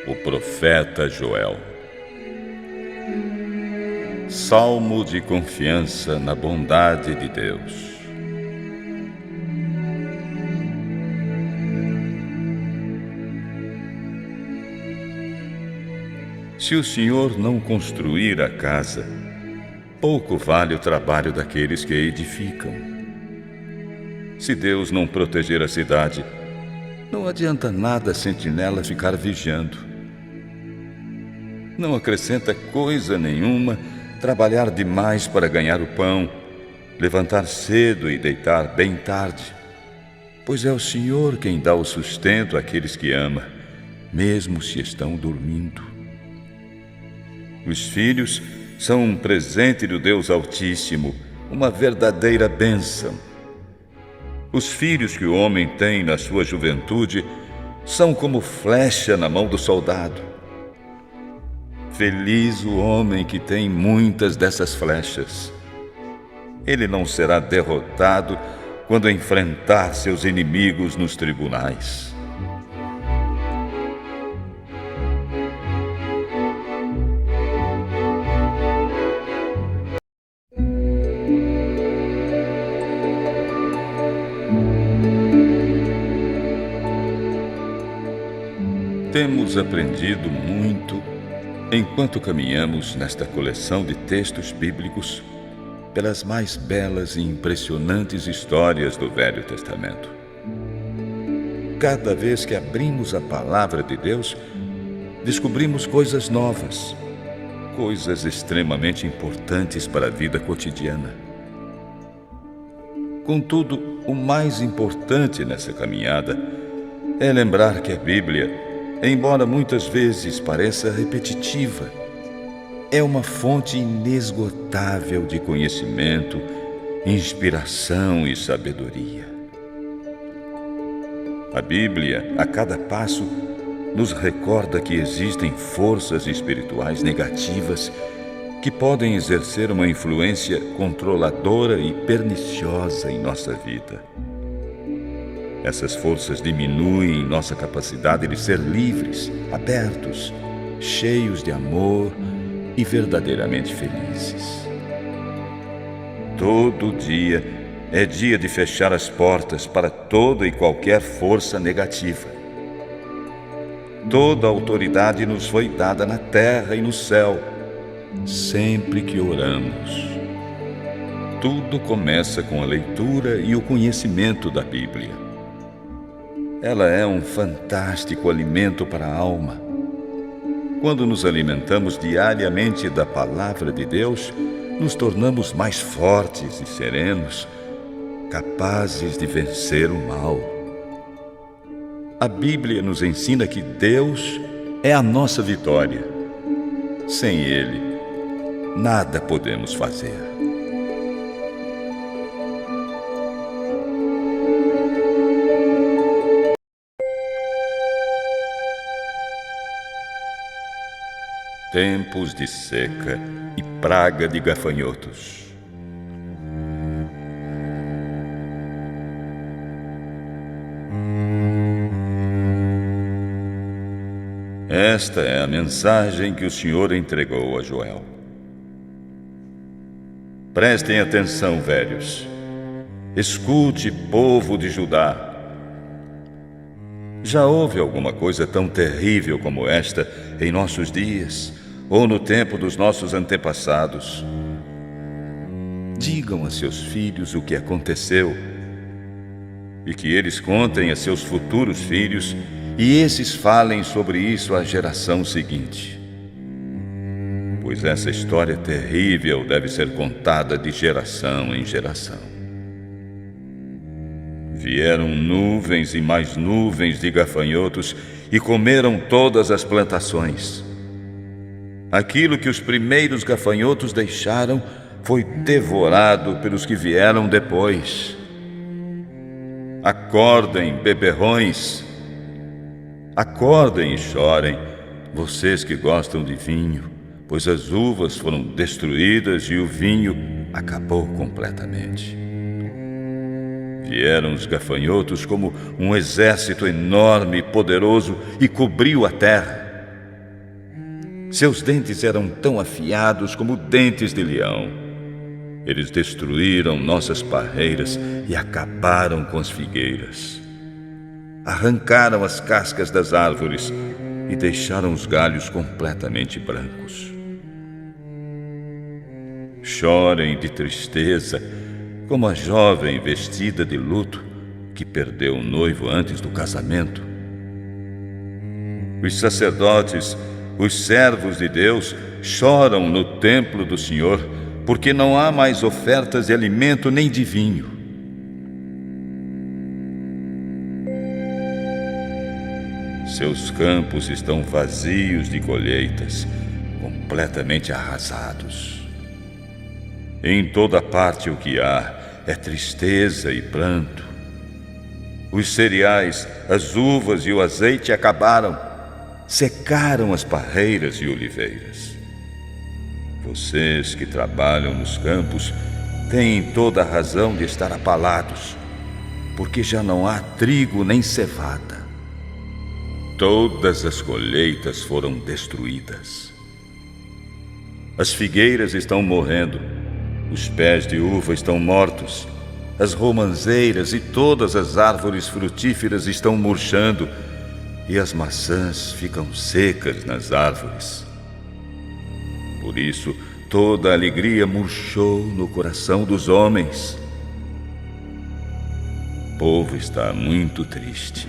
O profeta Joel. Salmo de confiança na bondade de Deus. Se o Senhor não construir a casa, pouco vale o trabalho daqueles que a edificam. Se Deus não proteger a cidade, não adianta nada a sentinela ficar vigiando. Não acrescenta coisa nenhuma trabalhar demais para ganhar o pão, levantar cedo e deitar bem tarde, pois é o Senhor quem dá o sustento àqueles que ama, mesmo se estão dormindo. Os filhos são um presente do Deus Altíssimo, uma verdadeira bênção. Os filhos que o homem tem na sua juventude são como flecha na mão do soldado. Feliz o homem que tem muitas dessas flechas. Ele não será derrotado quando enfrentar seus inimigos nos tribunais. Temos aprendido muito enquanto caminhamos nesta coleção de textos bíblicos pelas mais belas e impressionantes histórias do Velho Testamento. Cada vez que abrimos a palavra de Deus, descobrimos coisas novas, coisas extremamente importantes para a vida cotidiana. Contudo, o mais importante nessa caminhada é lembrar que a Bíblia, embora muitas vezes pareça repetitiva, é uma fonte inesgotável de conhecimento, inspiração e sabedoria. A Bíblia, a cada passo, nos recorda que existem forças espirituais negativas que podem exercer uma influência controladora e perniciosa em nossa vida. Essas forças diminuem nossa capacidade de ser livres, abertos, cheios de amor e verdadeiramente felizes. Todo dia é dia de fechar as portas para toda e qualquer força negativa. Toda autoridade nos foi dada na terra e no céu, sempre que oramos. Tudo começa com a leitura e o conhecimento da Bíblia. Ela é um fantástico alimento para a alma. Quando nos alimentamos diariamente da Palavra de Deus, nos tornamos mais fortes e serenos, capazes de vencer o mal. A Bíblia nos ensina que Deus é a nossa vitória. Sem Ele, nada podemos fazer. Tempos de seca e praga de gafanhotos. Esta é a mensagem que o Senhor entregou a Joel. Prestem atenção, velhos. Escute, povo de Judá. Já houve alguma coisa tão terrível como esta em nossos dias, ou no tempo dos nossos antepassados? Digam a seus filhos o que aconteceu, e que eles contem a seus futuros filhos, e esses falem sobre isso à geração seguinte. Pois essa história terrível deve ser contada de geração em geração. Vieram nuvens e mais nuvens de gafanhotos e comeram todas as plantações. Aquilo que os primeiros gafanhotos deixaram foi devorado pelos que vieram depois. Acordem, beberrões. Acordem e chorem, vocês que gostam de vinho, pois as uvas foram destruídas e o vinho acabou completamente. Vieram os gafanhotos como um exército enorme e poderoso e cobriu a terra. Seus dentes eram tão afiados como dentes de leão. Eles destruíram nossas parreiras e acabaram com as figueiras. Arrancaram as cascas das árvores e deixaram os galhos completamente brancos. Chorem de tristeza, como a jovem vestida de luto que perdeu o noivo antes do casamento. Os sacerdotes, os servos de Deus, choram no templo do Senhor, porque não há mais ofertas de alimento nem de vinho. Seus campos estão vazios de colheitas, completamente arrasados. Em toda parte o que há é tristeza e pranto. Os cereais, as uvas e o azeite acabaram, secaram as parreiras e oliveiras. Vocês que trabalham nos campos têm toda a razão de estar abalados, porque já não há trigo nem cevada. Todas as colheitas foram destruídas. As figueiras estão morrendo, os pés de uva estão mortos, as romãzeiras e todas as árvores frutíferas estão murchando, e as maçãs ficam secas nas árvores. Por isso, toda a alegria murchou no coração dos homens. O povo está muito triste.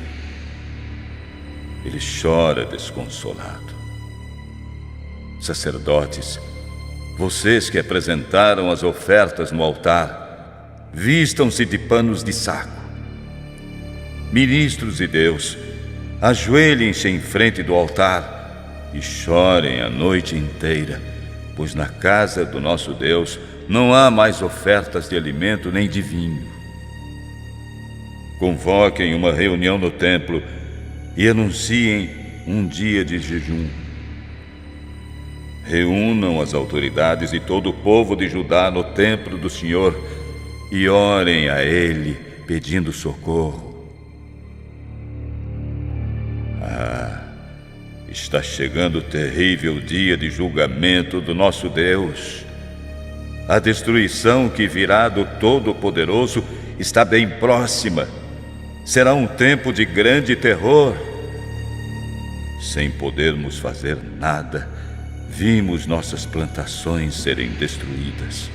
Ele chora desconsolado. Sacerdotes, vocês que apresentaram as ofertas no altar, vistam-se de panos de saco. Ministros de Deus, ajoelhem-se em frente do altar e chorem a noite inteira, pois na casa do nosso Deus não há mais ofertas de alimento nem de vinho. Convoquem uma reunião no templo e anunciem um dia de jejum. Reúnam as autoridades e todo o povo de Judá no templo do Senhor e orem a Ele pedindo socorro. Está chegando o terrível dia de julgamento do nosso Deus. A destruição que virá do Todo-Poderoso está bem próxima. Será um tempo de grande terror. Sem podermos fazer nada, vimos nossas plantações serem destruídas.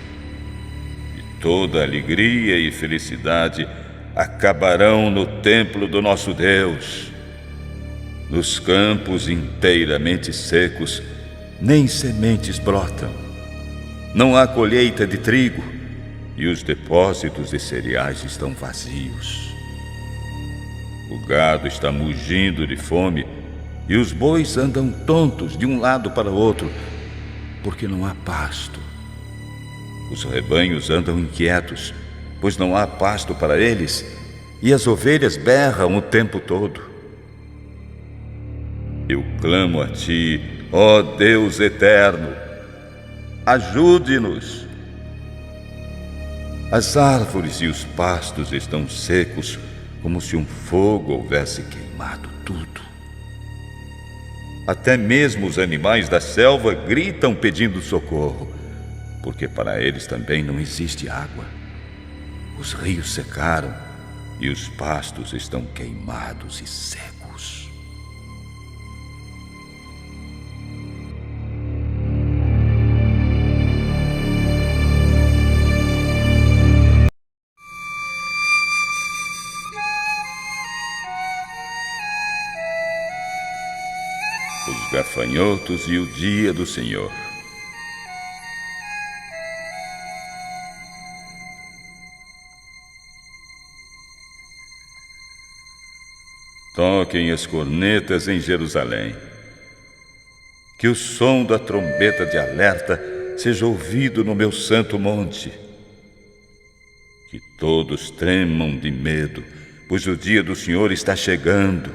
E toda alegria e felicidade acabarão no templo do nosso Deus. Nos campos inteiramente secos, nem sementes brotam. Não há colheita de trigo, e os depósitos de cereais estão vazios. O gado está mugindo de fome, e os bois andam tontos de um lado para o outro, porque não há pasto. Os rebanhos andam inquietos, pois não há pasto para eles, e as ovelhas berram o tempo todo. Eu clamo a Ti, ó Deus eterno, ajude-nos. As árvores e os pastos estão secos, como se um fogo houvesse queimado tudo. Até mesmo os animais da selva gritam pedindo socorro, porque para eles também não existe água. Os rios secaram e os pastos estão queimados e secos. Os gafanhotos e o dia do Senhor. Toquem as cornetas em Jerusalém. Que o som da trombeta de alerta seja ouvido no meu santo monte. Que todos tremam de medo, pois o dia do Senhor está chegando.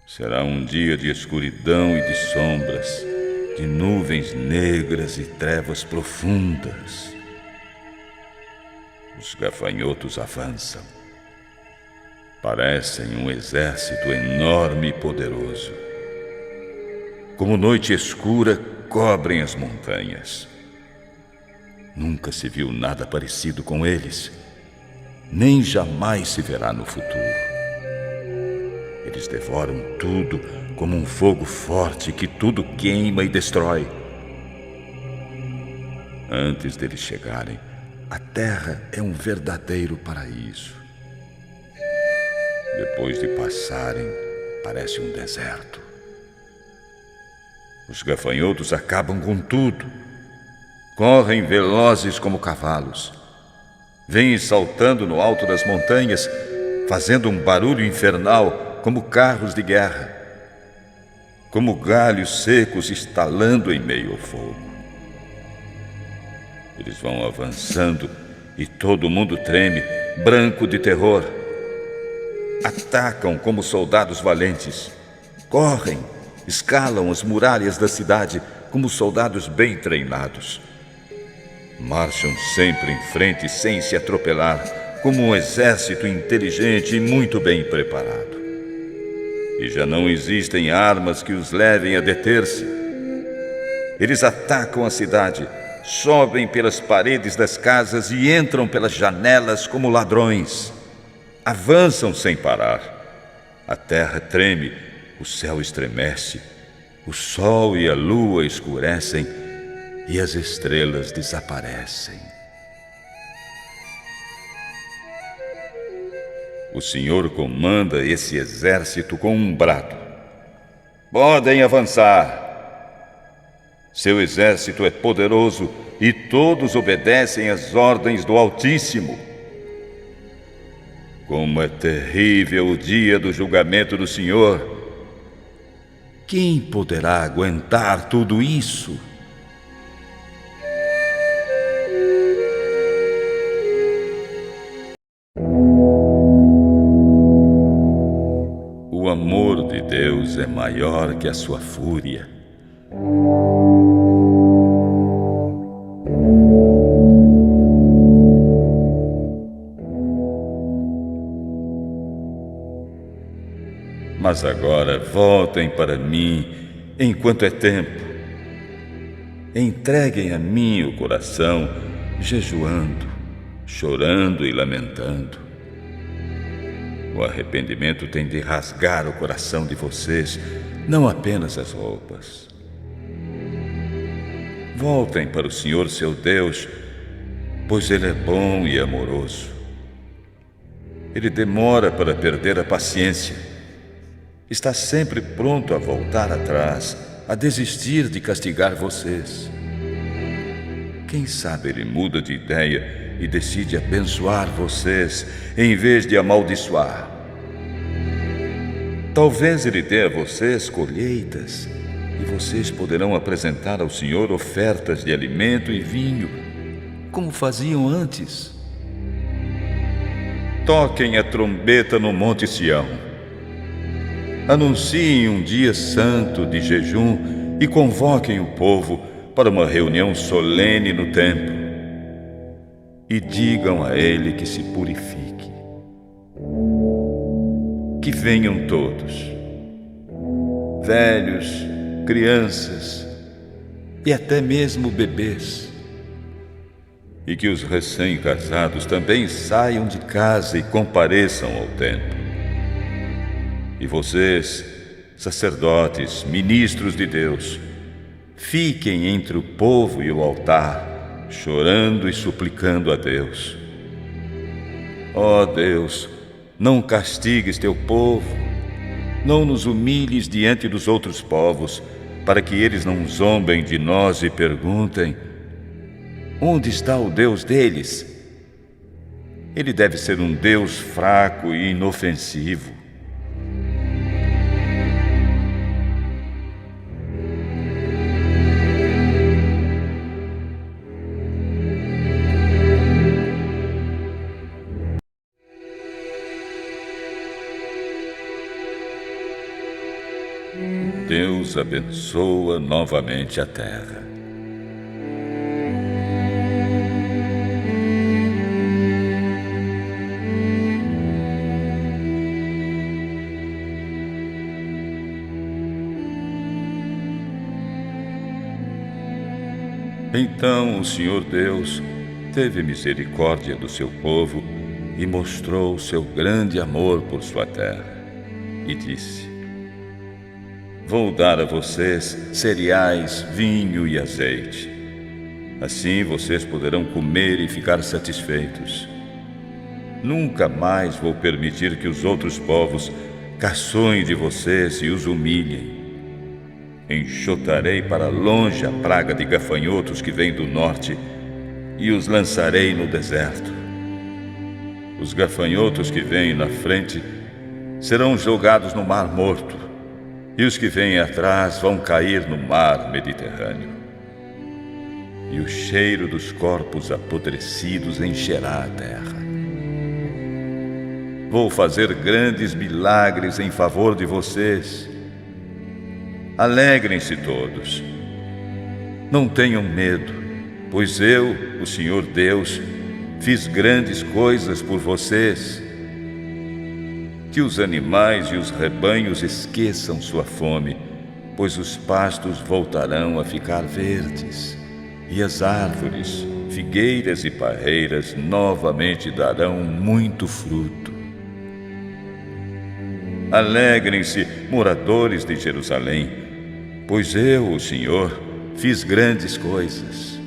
Será um dia de escuridão e de sombras, de nuvens negras e trevas profundas. Os gafanhotos avançam. Parecem um exército enorme e poderoso. como noite escura, cobrem as montanhas. Nunca se viu nada parecido com eles, nem jamais se verá no futuro. Eles devoram tudo como um fogo forte que tudo queima e destrói. Antes deles chegarem, a terra é um verdadeiro paraíso. Depois de passarem, parece um deserto. Os gafanhotos acabam com tudo. Correm velozes como cavalos. Vêm saltando no alto das montanhas, fazendo um barulho infernal como carros de guerra, como galhos secos estalando em meio ao fogo. Eles vão avançando e todo mundo treme, branco de terror. Atacam como soldados valentes. Correm, escalam as muralhas da cidade como soldados bem treinados. Marcham sempre em frente sem se atropelar, como um exército inteligente e muito bem preparado. E já não existem armas que os levem a deter-se. Eles atacam a cidade, sobem pelas paredes das casas e entram pelas janelas como ladrões. Avançam sem parar. A terra treme, o céu estremece, o sol e a lua escurecem e as estrelas desaparecem. O Senhor comanda esse exército com um brado. Podem avançar. Seu exército é poderoso e todos obedecem às ordens do Altíssimo. Como é terrível o dia do julgamento do Senhor! Quem poderá aguentar tudo isso? O amor de Deus é maior que a sua fúria. Mas agora voltem para mim enquanto é tempo. Entreguem a mim o coração, jejuando, chorando e lamentando. O arrependimento tem de rasgar o coração de vocês, não apenas as roupas. Voltem para o Senhor seu Deus, pois Ele é bom e amoroso. Ele demora para perder a paciência. Está sempre pronto a voltar atrás, a desistir de castigar vocês. Quem sabe Ele muda de ideia e decide abençoar vocês em vez de amaldiçoar. Talvez Ele dê a vocês colheitas e vocês poderão apresentar ao Senhor ofertas de alimento e vinho, como faziam antes. Toquem a trombeta no Monte Sião. Anunciem um dia santo de jejum e convoquem o povo para uma reunião solene no templo. E digam a ele que se purifique. Que venham todos, velhos, crianças e até mesmo bebês. E que os recém-casados também saiam de casa e compareçam ao templo. E vocês, sacerdotes, ministros de Deus, fiquem entre o povo e o altar, chorando e suplicando a Deus. Ó Deus, não castigues teu povo, não nos humilhes diante dos outros povos, para que eles não zombem de nós e perguntem: onde está o Deus deles? Ele deve ser um Deus fraco e inofensivo. Deus abençoa novamente a terra. Então o Senhor Deus teve misericórdia do seu povo e mostrou seu grande amor por sua terra. E disse: Vou dar a vocês cereais, vinho e azeite. Assim vocês poderão comer e ficar satisfeitos. Nunca mais vou permitir que os outros povos caçoem de vocês e os humilhem. Enxotarei para longe a praga de gafanhotos que vem do norte e os lançarei no deserto. Os gafanhotos que vêm na frente serão jogados no Mar Morto, e os que vêm atrás vão cair no Mar Mediterrâneo. E o cheiro dos corpos apodrecidos encherá a terra. Vou fazer grandes milagres em favor de vocês. Alegrem-se todos. Não tenham medo, pois eu, o Senhor Deus, fiz grandes coisas por vocês. Que os animais e os rebanhos esqueçam sua fome, pois os pastos voltarão a ficar verdes, e as árvores, figueiras e parreiras novamente darão muito fruto. Alegrem-se, moradores de Jerusalém, pois eu, o Senhor, fiz grandes coisas.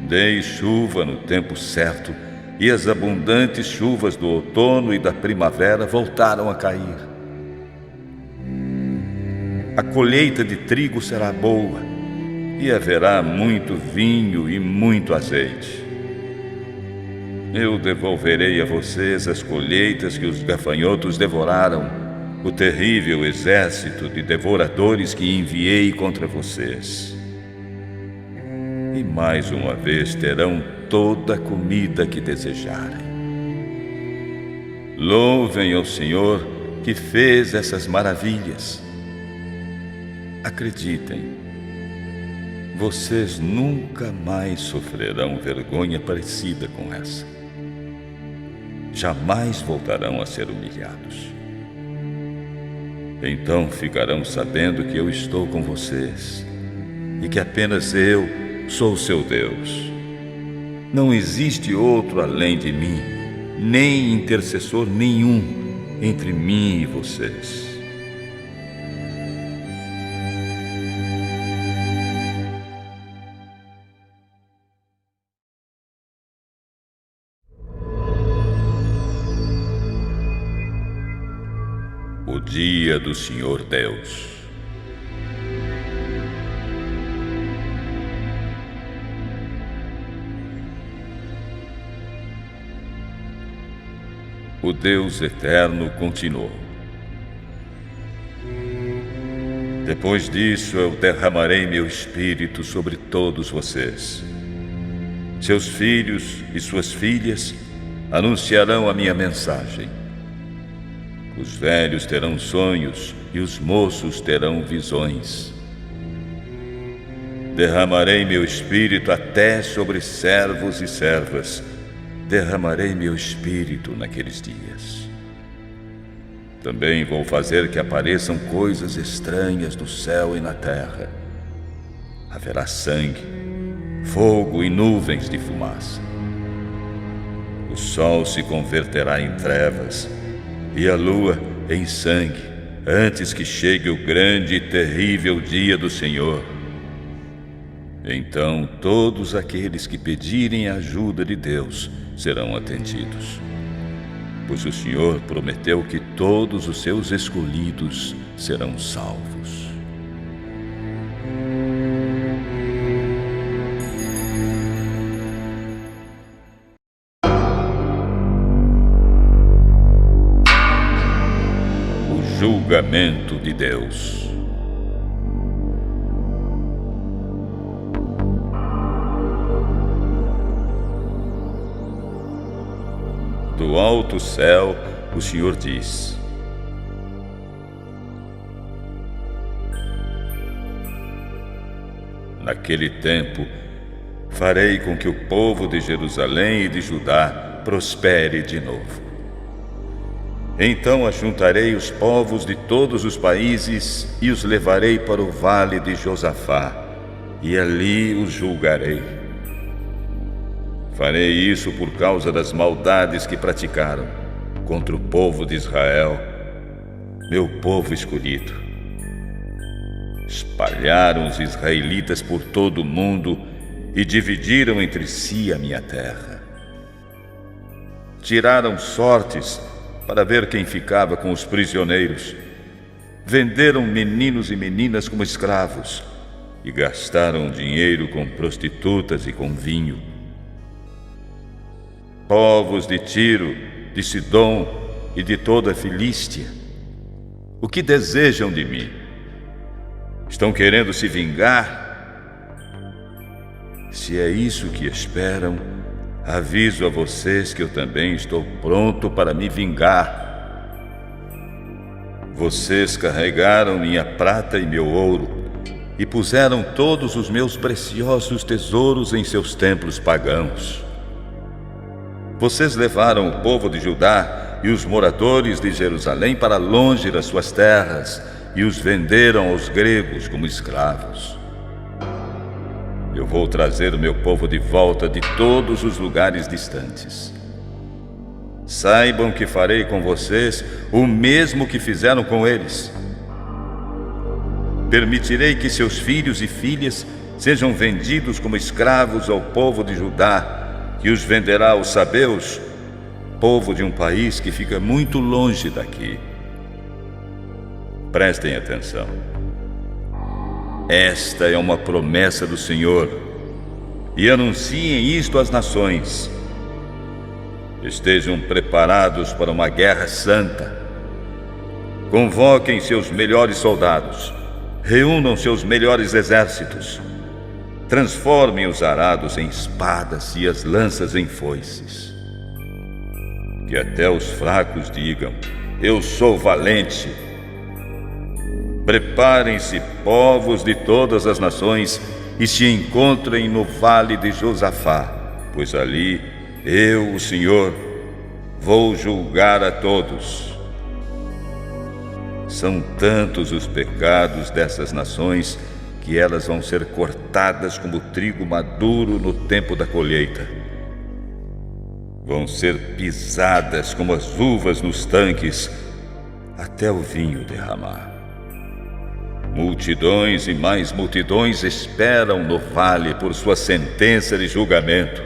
Dei chuva no tempo certo, e as abundantes chuvas do outono e da primavera voltaram a cair. A colheita de trigo será boa, e haverá muito vinho e muito azeite. Eu devolverei a vocês as colheitas que os gafanhotos devoraram, o terrível exército de devoradores que enviei contra vocês. E mais uma vez terão toda a comida que desejarem. Louvem ao Senhor que fez essas maravilhas. Acreditem, vocês nunca mais sofrerão vergonha parecida com essa. Jamais voltarão a ser humilhados. Então ficarão sabendo que eu estou com vocês e que apenas eu sou seu Deus. Não existe outro além de mim, nem intercessor nenhum entre mim e vocês. O dia do Senhor Deus. O Deus eterno continuou: Depois disso eu derramarei meu espírito sobre todos vocês. Seus filhos e suas filhas anunciarão a minha mensagem. Os velhos terão sonhos e os moços terão visões. Derramarei meu espírito até sobre servos e servas. Derramarei meu espírito naqueles dias. Também vou fazer que apareçam coisas estranhas no céu e na terra. Haverá sangue, fogo e nuvens de fumaça. O sol se converterá em trevas e a lua em sangue, antes que chegue o grande e terrível dia do Senhor. Então todos aqueles que pedirem a ajuda de Deus serão atendidos, pois o Senhor prometeu que todos os seus escolhidos serão salvos. O julgamento de Deus. Do alto céu, o Senhor diz: Naquele tempo, farei com que o povo de Jerusalém e de Judá prospere de novo. Então ajuntarei os povos de todos os países e os levarei para o vale de Josafá, e ali os julgarei. Farei isso por causa das maldades que praticaram contra o povo de Israel, meu povo escolhido. Espalharam os israelitas por todo o mundo e dividiram entre si a minha terra. Tiraram sortes para ver quem ficava com os prisioneiros. Venderam meninos e meninas como escravos e gastaram dinheiro com prostitutas e com vinho. Povos de Tiro, de Sidom e de toda a Filístia, o que desejam de mim? Estão querendo se vingar? Se é isso que esperam, aviso a vocês que eu também estou pronto para me vingar. Vocês carregaram minha prata e meu ouro e puseram todos os meus preciosos tesouros em seus templos pagãos. Vocês levaram o povo de Judá e os moradores de Jerusalém para longe das suas terras e os venderam aos gregos como escravos. Eu vou trazer o meu povo de volta de todos os lugares distantes. Saibam que farei com vocês o mesmo que fizeram com eles. Permitirei que seus filhos e filhas sejam vendidos como escravos ao povo de Judá, que os venderá aos sabeus, povo de um país que fica muito longe daqui. Prestem atenção. Esta é uma promessa do Senhor, e anunciem isto às nações. Estejam preparados para uma guerra santa. Convoquem seus melhores soldados, reúnam seus melhores exércitos, transformem os arados em espadas e as lanças em foices. Que até os fracos digam: eu sou valente. Preparem-se, povos de todas as nações, e se encontrem no vale de Josafá, pois ali eu, o Senhor, vou julgar a todos. São tantos os pecados dessas nações que elas vão ser cortadas como trigo maduro no tempo da colheita. Vão ser pisadas como as uvas nos tanques, até o vinho derramar. Multidões e mais multidões esperam no vale por sua sentença de julgamento.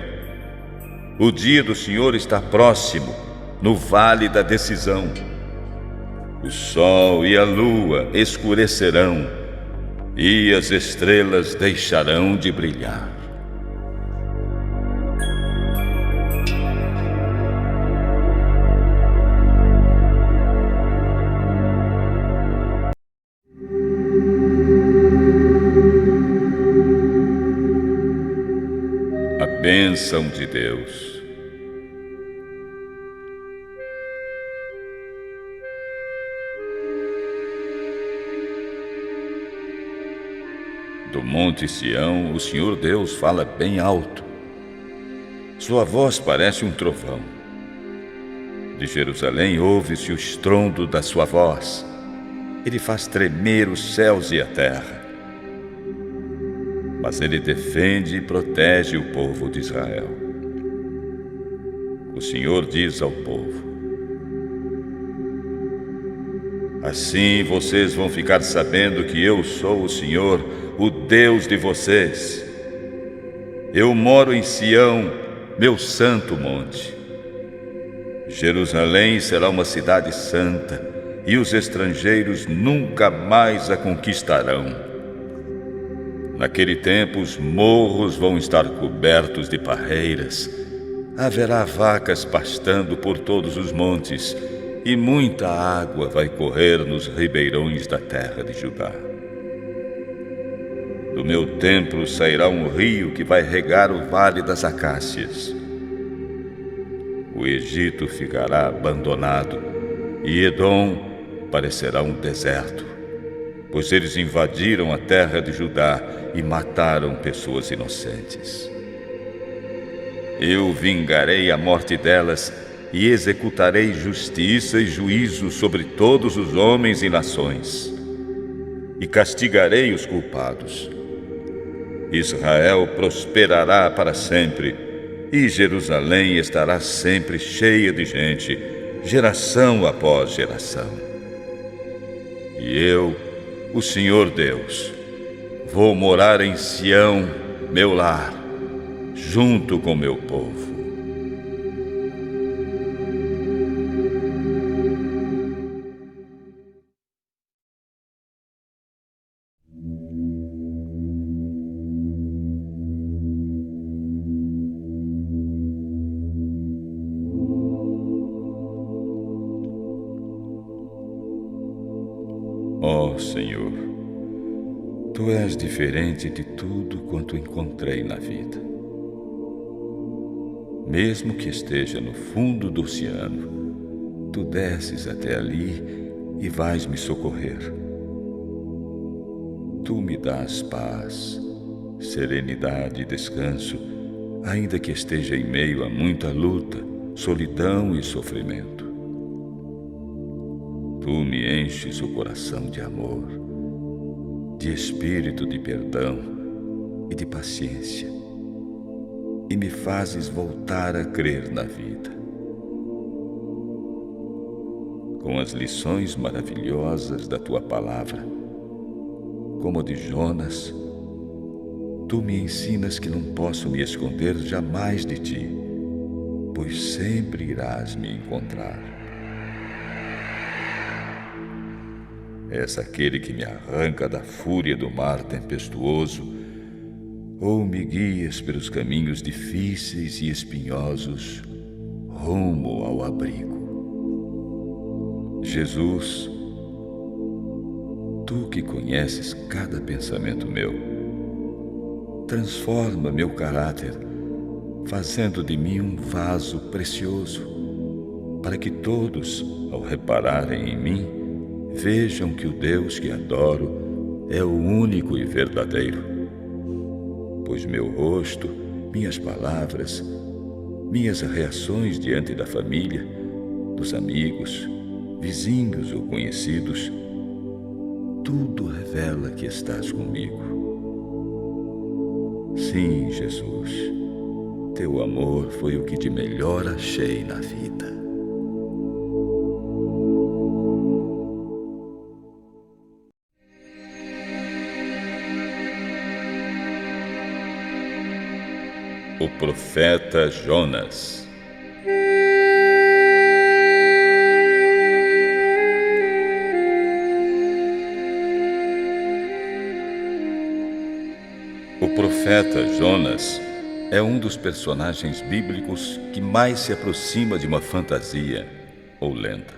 O dia do Senhor está próximo, no vale da decisão. O sol e a lua escurecerão, e as estrelas deixarão de brilhar. A bênção de Deus. Do Monte Sião, o Senhor Deus fala bem alto. Sua voz parece um trovão. De Jerusalém ouve-se o estrondo da sua voz. Ele faz tremer os céus e a terra. Mas ele defende e protege o povo de Israel. O Senhor diz ao povo: assim vocês vão ficar sabendo que eu sou o Senhor, o Deus de vocês. Eu moro em Sião, meu santo monte. Jerusalém será uma cidade santa, e os estrangeiros nunca mais a conquistarão. Naquele tempo os morros vão estar cobertos de parreiras, haverá vacas pastando por todos os montes, e muita água vai correr nos ribeirões da terra de Judá. Do meu templo sairá um rio que vai regar o vale das acácias. O Egito ficará abandonado, e Edom parecerá um deserto, pois eles invadiram a terra de Judá e mataram pessoas inocentes. Eu vingarei a morte delas e executarei justiça e juízo sobre todos os homens e nações, e castigarei os culpados. Israel prosperará para sempre, e Jerusalém estará sempre cheia de gente, geração após geração. E eu, o Senhor Deus, vou morar em Sião, meu lar, junto com meu povo. Ó Senhor, Tu és diferente de tudo quanto encontrei na vida. Mesmo que esteja no fundo do oceano, Tu desces até ali e vais me socorrer. Tu me dás paz, serenidade e descanso, ainda que esteja em meio a muita luta, solidão e sofrimento. Tu me enches o coração de amor, de espírito de perdão e de paciência, e me fazes voltar a crer na vida. Com as lições maravilhosas da Tua palavra, como a de Jonas, Tu me ensinas que não posso me esconder jamais de Ti, pois sempre irás me encontrar. És aquele que me arranca da fúria do mar tempestuoso, ou me guias pelos caminhos difíceis e espinhosos, rumo ao abrigo. Jesus, Tu que conheces cada pensamento meu, transforma meu caráter, fazendo de mim um vaso precioso, para que todos, ao repararem em mim, vejam que o Deus que adoro é o único e verdadeiro. Pois meu rosto, minhas palavras, minhas reações diante da família, dos amigos, vizinhos ou conhecidos, tudo revela que estás comigo. Sim, Jesus, Teu amor foi o que de melhor achei na vida. O profeta Jonas. O profeta Jonas é um dos personagens bíblicos que mais se aproxima de uma fantasia ou lenda.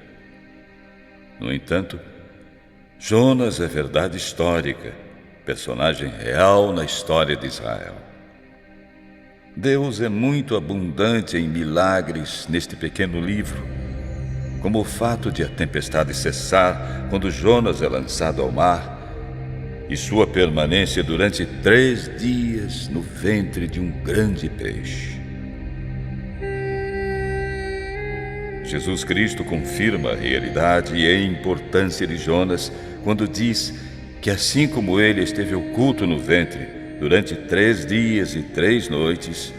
No entanto, Jonas é verdade histórica, personagem real na história de Israel. Deus é muito abundante em milagres neste pequeno livro, como o fato de a tempestade cessar quando Jonas é lançado ao mar e sua permanência durante 3 dias no ventre de um grande peixe. Jesus Cristo confirma a realidade e a importância de Jonas quando diz que assim como ele esteve oculto no ventre durante 3 dias e 3 noites,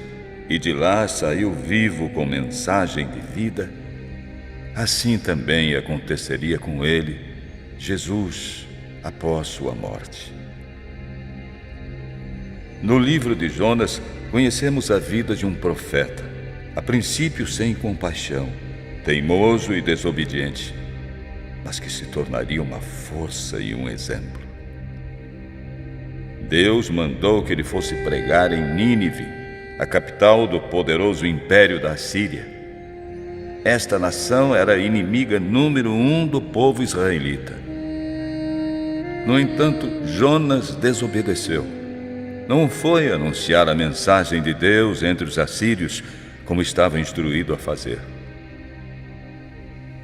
e de lá saiu vivo com mensagem de vida, assim também aconteceria com ele, Jesus, após sua morte. No livro de Jonas, conhecemos a vida de um profeta, a princípio sem compaixão, teimoso e desobediente, mas que se tornaria uma força e um exemplo. Deus mandou que ele fosse pregar em Nínive, a capital do poderoso império da Assíria. Esta nação era a inimiga número 1 do povo israelita. No entanto, Jonas desobedeceu. Não foi anunciar a mensagem de Deus entre os assírios, como estava instruído a fazer.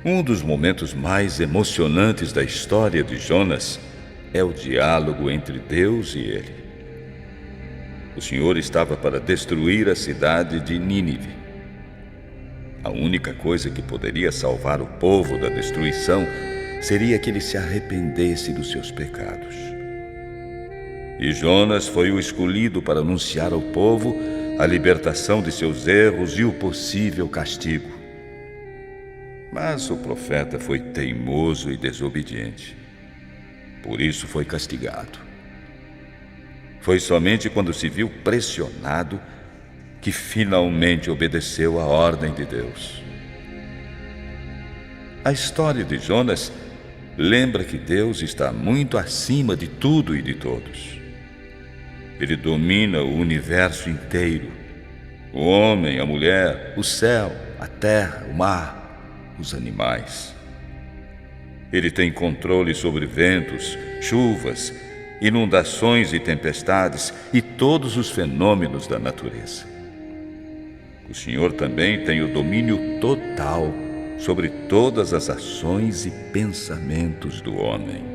Um dos momentos mais emocionantes da história de Jonas é o diálogo entre Deus e ele. O Senhor estava para destruir a cidade de Nínive. A única coisa que poderia salvar o povo da destruição seria que ele se arrependesse dos seus pecados. E Jonas foi o escolhido para anunciar ao povo a libertação de seus erros e o possível castigo. Mas o profeta foi teimoso e desobediente. Por isso foi castigado. Foi somente quando se viu pressionado que finalmente obedeceu à ordem de Deus. A história de Jonas lembra que Deus está muito acima de tudo e de todos. Ele domina o universo inteiro: o homem, a mulher, o céu, a terra, o mar, os animais. Ele tem controle sobre ventos, chuvas, inundações e tempestades e todos os fenômenos da natureza. O Senhor também tem o domínio total sobre todas as ações e pensamentos do homem.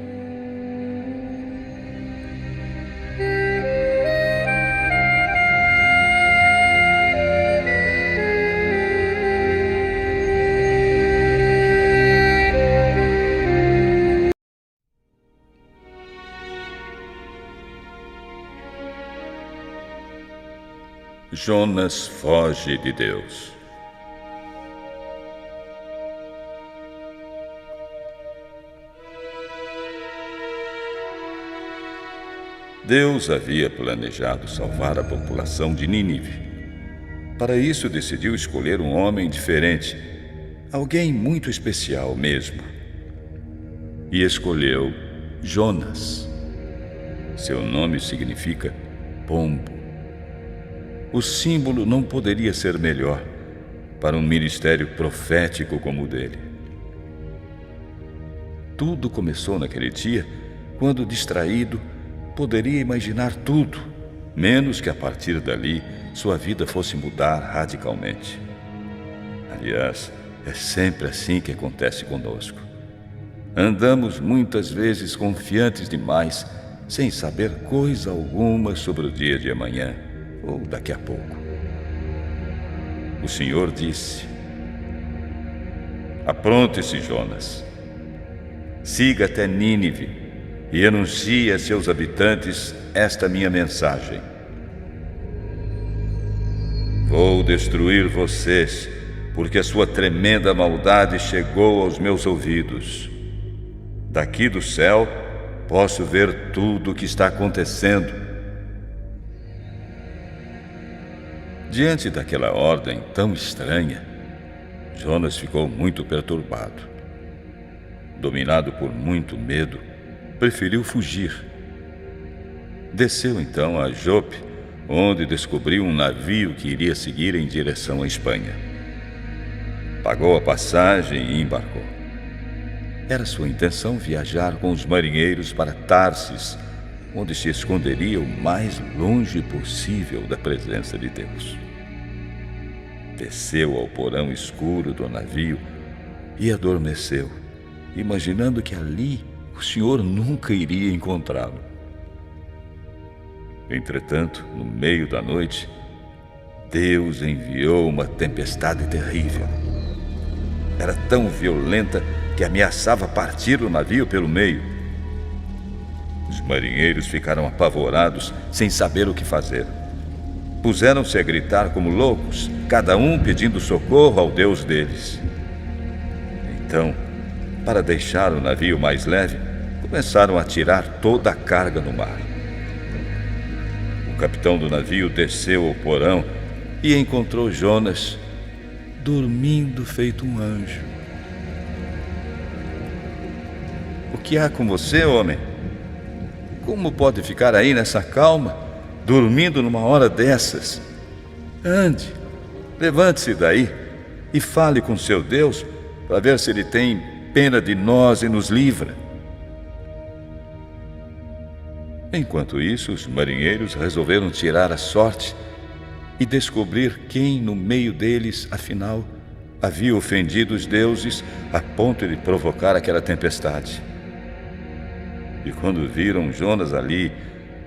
Jonas foge de Deus. Deus havia planejado salvar a população de Nínive. Para isso, decidiu escolher um homem diferente, alguém muito especial mesmo. E escolheu Jonas. Seu nome significa pombo. O símbolo não poderia ser melhor para um ministério profético como o dele. Tudo começou naquele dia, quando, distraído, poderia imaginar tudo, menos que a partir dali sua vida fosse mudar radicalmente. Aliás, é sempre assim que acontece conosco. Andamos muitas vezes confiantes demais, sem saber coisa alguma sobre o dia de amanhã ou daqui a pouco. O Senhor disse: apronte-se, Jonas. Siga até Nínive e anuncie a seus habitantes esta minha mensagem. Vou destruir vocês, porque a sua tremenda maldade chegou aos meus ouvidos. Daqui do céu, posso ver tudo o que está acontecendo. Diante daquela ordem tão estranha, Jonas ficou muito perturbado. Dominado por muito medo, preferiu fugir. Desceu então a Jope, onde descobriu um navio que iria seguir em direção à Espanha. Pagou a passagem e embarcou. Era sua intenção viajar com os marinheiros para Tarsis, onde se esconderia o mais longe possível da presença de Deus. Desceu ao porão escuro do navio e adormeceu, imaginando que ali o Senhor nunca iria encontrá-lo. Entretanto, no meio da noite, Deus enviou uma tempestade terrível. Era tão violenta que ameaçava partir o navio pelo meio. Os marinheiros ficaram apavorados, sem saber o que fazer. Puseram-se a gritar como loucos, cada um pedindo socorro ao Deus deles. Então, para deixar o navio mais leve, começaram a tirar toda a carga no mar. O capitão do navio desceu ao porão e encontrou Jonas dormindo feito um anjo. O que há com você, homem? Como pode ficar aí nessa calma, dormindo numa hora dessas? Ande, levante-se daí e fale com seu Deus para ver se ele tem pena de nós e nos livra. Enquanto isso, os marinheiros resolveram tirar a sorte e descobrir quem no meio deles, afinal, havia ofendido os deuses a ponto de provocar aquela tempestade. E quando viram Jonas ali,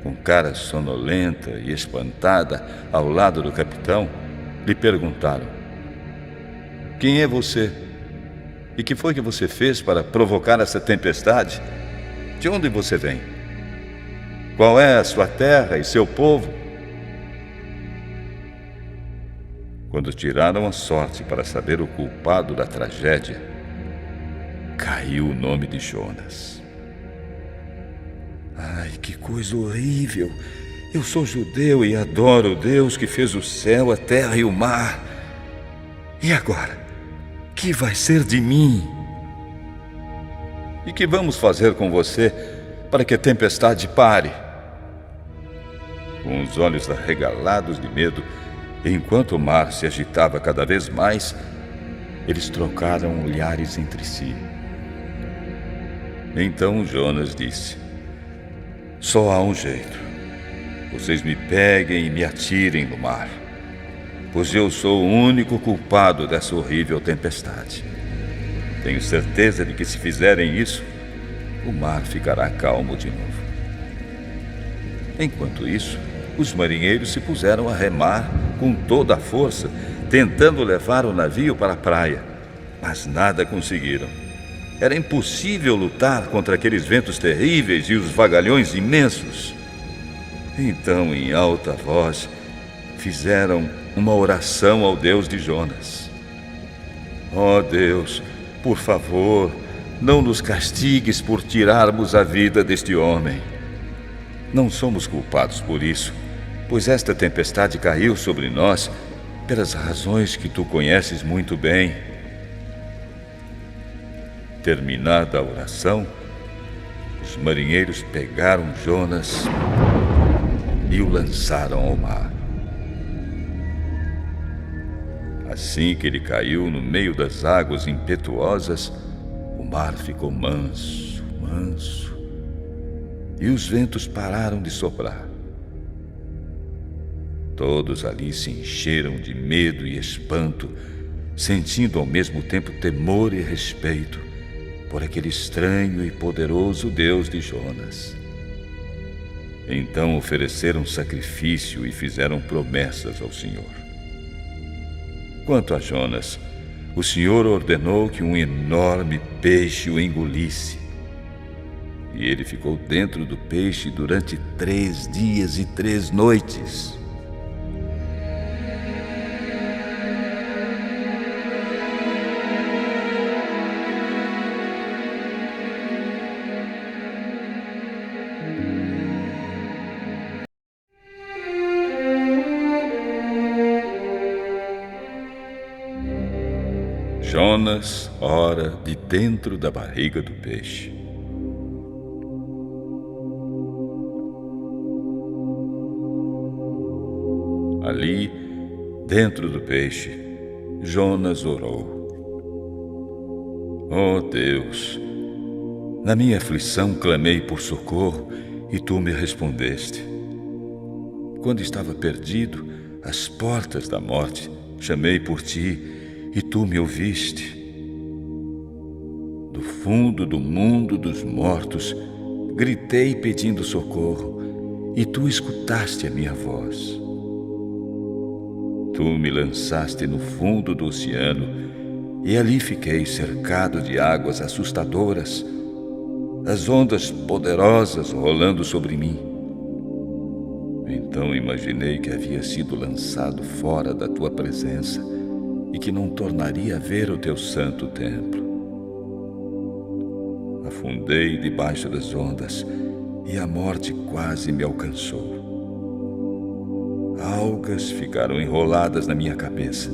com cara sonolenta e espantada, ao lado do capitão, lhe perguntaram: quem é você? E que foi que você fez para provocar essa tempestade? De onde você vem? Qual é a sua terra e seu povo? Quando tiraram a sorte para saber o culpado da tragédia, caiu o nome de Jonas. Ai, que coisa horrível! Eu sou judeu e adoro o Deus que fez o céu, a terra e o mar. E agora? Que vai ser de mim? E que vamos fazer com você para que a tempestade pare? Com os olhos arregalados de medo, enquanto o mar se agitava cada vez mais, eles trocaram olhares entre si. Então Jonas disse: só há um jeito. Vocês me peguem e me atirem no mar, pois eu sou o único culpado dessa horrível tempestade. Tenho certeza de que se fizerem isso, o mar ficará calmo de novo. Enquanto isso, os marinheiros se puseram a remar com toda a força, tentando levar o navio para a praia, mas nada conseguiram. Era impossível lutar contra aqueles ventos terríveis e os vagalhões imensos. Então, em alta voz, fizeram uma oração ao Deus de Jonas. Ó Deus, por favor, não nos castigues por tirarmos a vida deste homem. Não somos culpados por isso, pois esta tempestade caiu sobre nós pelas razões que tu conheces muito bem. Terminada a oração, os marinheiros pegaram Jonas e o lançaram ao mar. Assim que ele caiu no meio das águas impetuosas, o mar ficou manso, manso, e os ventos pararam de soprar. Todos ali se encheram de medo e espanto, sentindo ao mesmo tempo temor e respeito por aquele estranho e poderoso Deus de Jonas. Então ofereceram sacrifício e fizeram promessas ao Senhor. Quanto a Jonas, o Senhor ordenou que um enorme peixe o engolisse. E ele ficou dentro do peixe durante 3 dias e 3 noites. Jonas ora de dentro da barriga do peixe. Ali, dentro do peixe, Jonas orou. Ó Deus, na minha aflição clamei por socorro e tu me respondeste. Quando estava perdido, às portas da morte, chamei por ti e tu me ouviste. Do fundo do mundo dos mortos, gritei pedindo socorro, e tu escutaste a minha voz. Tu me lançaste no fundo do oceano, e ali fiquei cercado de águas assustadoras, as ondas poderosas rolando sobre mim. Então imaginei que havia sido lançado fora da tua presença, e que não tornaria a ver o teu santo templo. Afundei debaixo das ondas e a morte quase me alcançou. Algas ficaram enroladas na minha cabeça.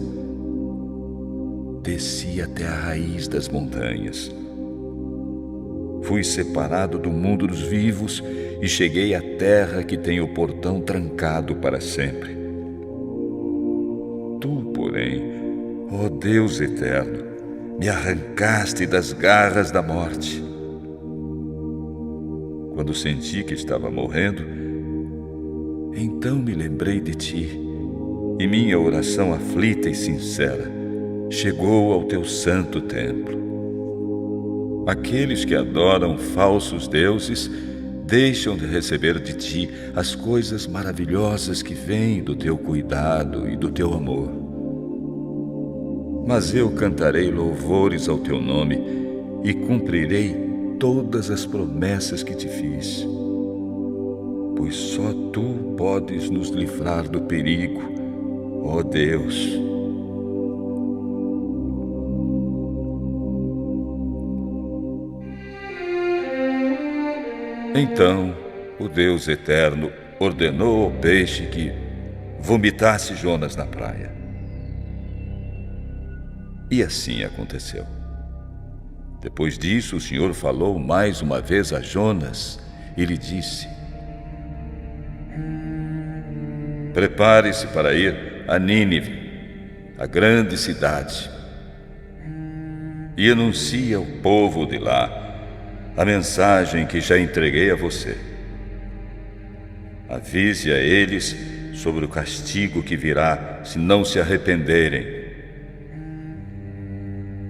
Desci até a raiz das montanhas. Fui separado do mundo dos vivos e cheguei à terra que tem o portão trancado para sempre. Tu, porém, ó Deus eterno, me arrancaste das garras da morte. Quando senti que estava morrendo, então me lembrei de ti, e minha oração aflita e sincera chegou ao teu santo templo. Aqueles que adoram falsos deuses deixam de receber de ti as coisas maravilhosas que vêm do teu cuidado e do teu amor. Mas eu cantarei louvores ao teu nome e cumprirei todas as promessas que te fiz. pois só tu podes nos livrar do perigo, ó Deus. Então, o Deus Eterno ordenou ao peixe que vomitasse Jonas na praia. E assim aconteceu. Depois disso, o Senhor falou mais uma vez a Jonas e lhe disse: prepare-se para ir a Nínive, a grande cidade, e anuncie ao povo de lá a mensagem que já entreguei a você. Avise a eles sobre o castigo que virá se não se arrependerem.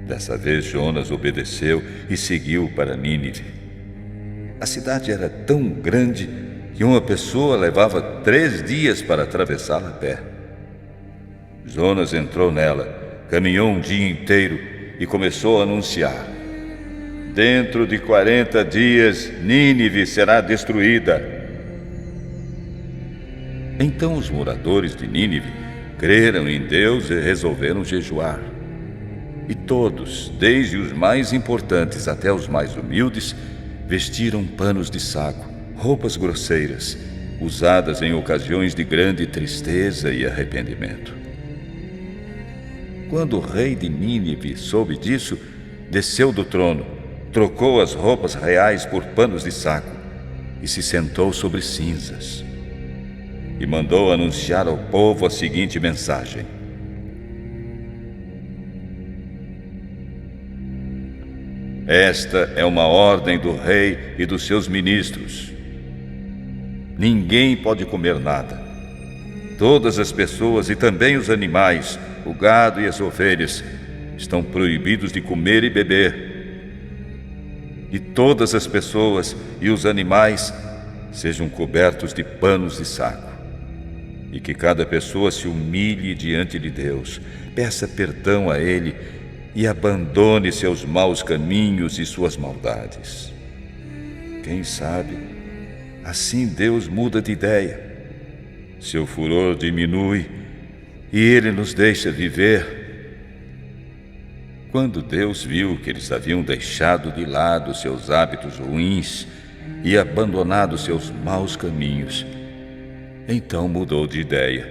Dessa vez Jonas obedeceu e seguiu para Nínive. A cidade era tão grande que uma pessoa levava 3 dias para atravessá-la a pé. Jonas entrou nela, caminhou um dia inteiro e começou a anunciar: dentro de 40 dias, Nínive será destruída. Então os moradores de Nínive creram em Deus e resolveram jejuar. E todos, desde os mais importantes até os mais humildes, vestiram panos de saco, roupas grosseiras, usadas em ocasiões de grande tristeza e arrependimento. Quando o rei de Nínive soube disso, desceu do trono, trocou as roupas reais por panos de saco e se sentou sobre cinzas. E mandou anunciar ao povo a seguinte mensagem: esta é uma ordem do rei e dos seus ministros. Ninguém pode comer nada. Todas as pessoas e também os animais, o gado e as ovelhas, estão proibidos de comer e beber. E todas as pessoas e os animais sejam cobertos de panos de saco. E que cada pessoa se humilhe diante de Deus, peça perdão a Ele e abandone seus maus caminhos e suas maldades. Quem sabe, assim Deus muda de ideia. Seu furor diminui e Ele nos deixa viver. Quando Deus viu que eles haviam deixado de lado seus hábitos ruins e abandonado seus maus caminhos, então mudou de ideia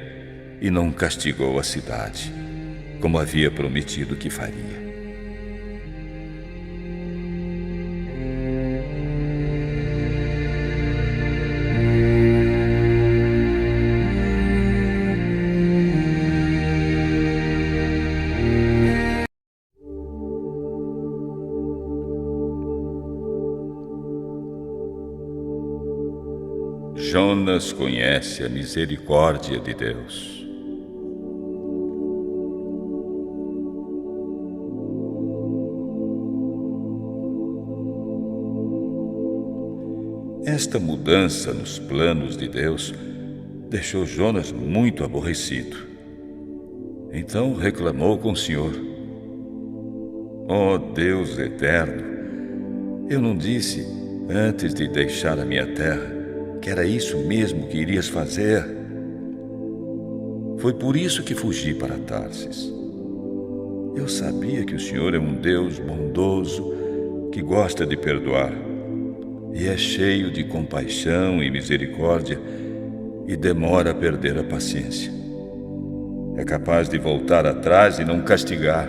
e não castigou a cidade, como havia prometido que faria. Jonas conhece a misericórdia de Deus. Esta mudança nos planos de Deus deixou Jonas muito aborrecido. Então reclamou com o Senhor: ó Deus eterno, eu não disse antes de deixar a minha terra que era isso mesmo que irias fazer? Foi por isso que fugi para Tarsis. Eu sabia que o Senhor é um Deus bondoso, que gosta de perdoar, e é cheio de compaixão e misericórdia, e demora a perder a paciência. É capaz de voltar atrás e não castigar.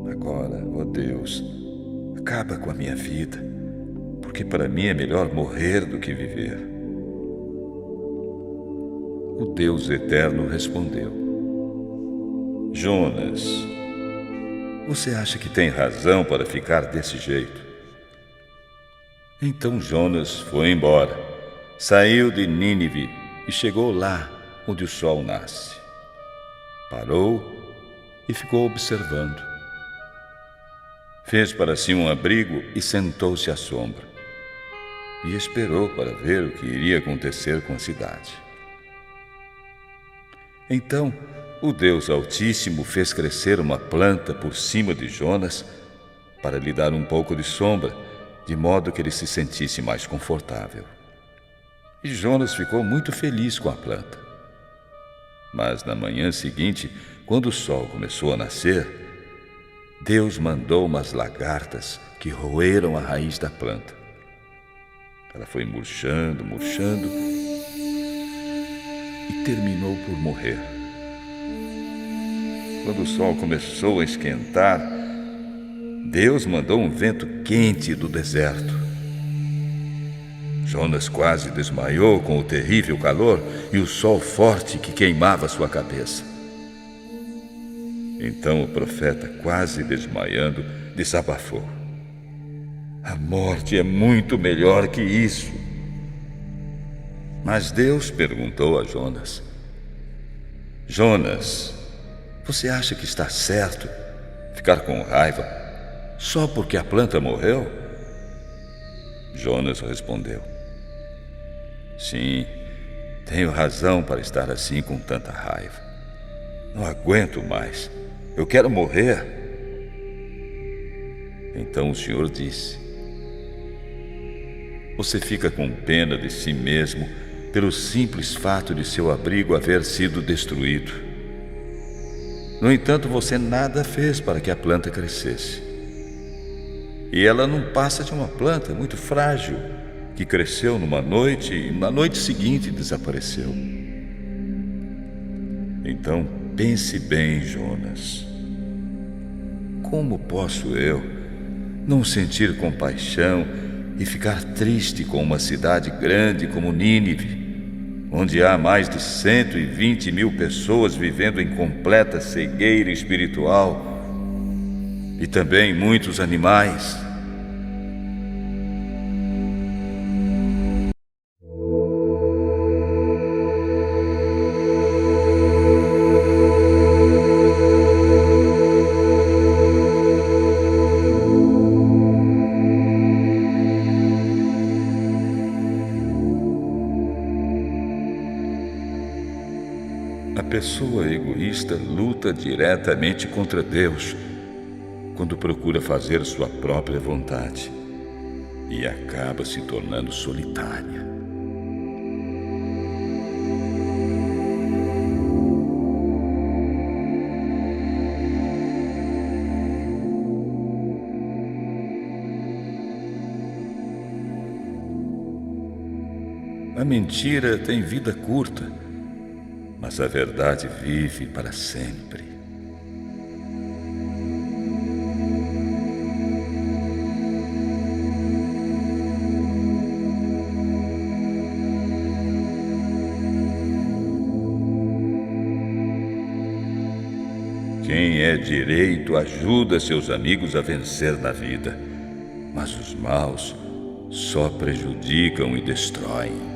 Agora, ó Deus, acaba com a minha vida, porque para mim é melhor morrer do que viver. O Deus Eterno respondeu: Jonas, você acha que tem razão para ficar desse jeito? Então Jonas foi embora, saiu de Nínive e chegou lá onde o sol nasce. Parou e ficou observando. Fez para si um abrigo e sentou-se à sombra. E esperou para ver o que iria acontecer com a cidade. Então, o Deus Altíssimo fez crescer uma planta por cima de Jonas para lhe dar um pouco de sombra de modo que ele se sentisse mais confortável. E Jonas ficou muito feliz com a planta. Mas na manhã seguinte, quando o sol começou a nascer, Deus mandou umas lagartas que roeram a raiz da planta. Ela foi murchando, murchando e terminou por morrer. Quando o sol começou a esquentar, Deus mandou um vento quente do deserto. Jonas quase desmaiou com o terrível calor e o sol forte que queimava sua cabeça. Então o profeta, quase desmaiando, desabafou: a morte é muito melhor que isso. Mas Deus perguntou a Jonas: Jonas, você acha que está certo ficar com raiva só porque a planta morreu? Jonas respondeu: sim, tenho razão para estar assim com tanta raiva. Não aguento mais. Eu quero morrer. Então o Senhor disse: você fica com pena de si mesmo pelo simples fato de seu abrigo haver sido destruído. No entanto, você nada fez para que a planta crescesse. E ela não passa de uma planta muito frágil, que cresceu numa noite e na noite seguinte desapareceu. Então pense bem, Jonas. Como posso eu não sentir compaixão e ficar triste com uma cidade grande como Nínive, onde há mais de 120.000 pessoas vivendo em completa cegueira espiritual e também muitos animais? A pessoa egoísta luta diretamente contra Deus quando procura fazer sua própria vontade e acaba se tornando solitária. A mentira tem vida curta, mas a verdade vive para sempre. Quem é direito ajuda seus amigos a vencer na vida, mas os maus só prejudicam e destroem.